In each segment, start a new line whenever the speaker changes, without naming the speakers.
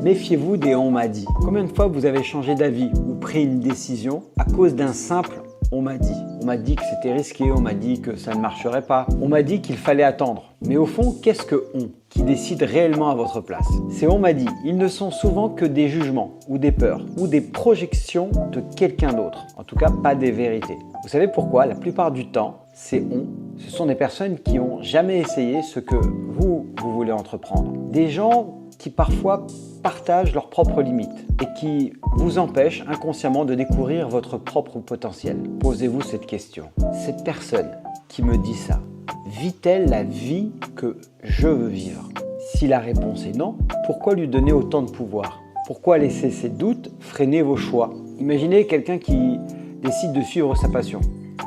Méfiez-vous des on m'a dit. Combien de fois vous avez changé d'avis ou pris une décision à cause d'un simple on m'a dit. On m'a dit que c'était risqué, on m'a dit que ça ne marcherait pas, on m'a dit qu'il fallait attendre. Mais au fond, qu'est-ce que on qui décide réellement à votre place? Ces on m'a dit, ils ne sont souvent que des jugements ou des peurs ou des projections de quelqu'un d'autre. En tout cas, pas des vérités. Vous savez pourquoi? La plupart du temps, ces on, ce sont des personnes qui n'ont jamais essayé ce que vous voulez entreprendre. Des gens qui parfois partagent leurs propres limites et qui vous empêchent inconsciemment de découvrir votre propre potentiel. Posez-vous cette question. Cette personne qui me dit ça, vit-elle la vie que je veux vivre? Si la réponse est non, pourquoi lui donner autant de pouvoir? Pourquoi laisser ses doutes freiner vos choix? Imaginez quelqu'un qui décide de suivre sa passion.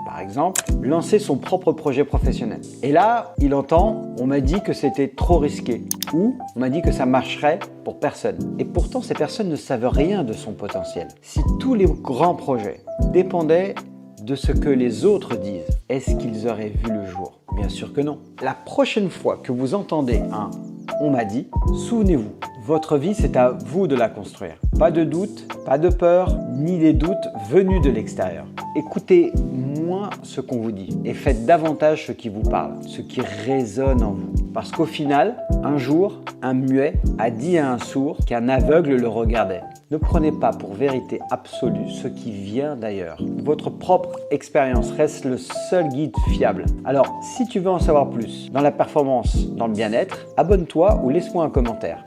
Par exemple, lancer son propre projet professionnel. Et là, il entend « on m'a dit que c'était trop risqué » ou « on m'a dit que ça marcherait pour personne ». Et pourtant, ces personnes ne savent rien de son potentiel. Si tous les grands projets dépendaient de ce que les autres disent, est-ce qu'ils auraient vu le jour? Bien sûr que non. La prochaine fois que vous entendez un « on m'a dit », souvenez-vous, votre vie, c'est à vous de la construire. Pas de doute, pas de peur, ni des doutes venus de l'extérieur. Écoutez moins ce qu'on vous dit et faites davantage ce qui vous parle, ce qui résonne en vous. Parce qu'au final, un jour, un muet a dit à un sourd qu'un aveugle le regardait. Ne prenez pas pour vérité absolue ce qui vient d'ailleurs. Votre propre expérience reste le seul guide fiable. Alors, si tu veux en savoir plus dans la performance, dans le bien-être, abonne-toi ou laisse-moi un commentaire.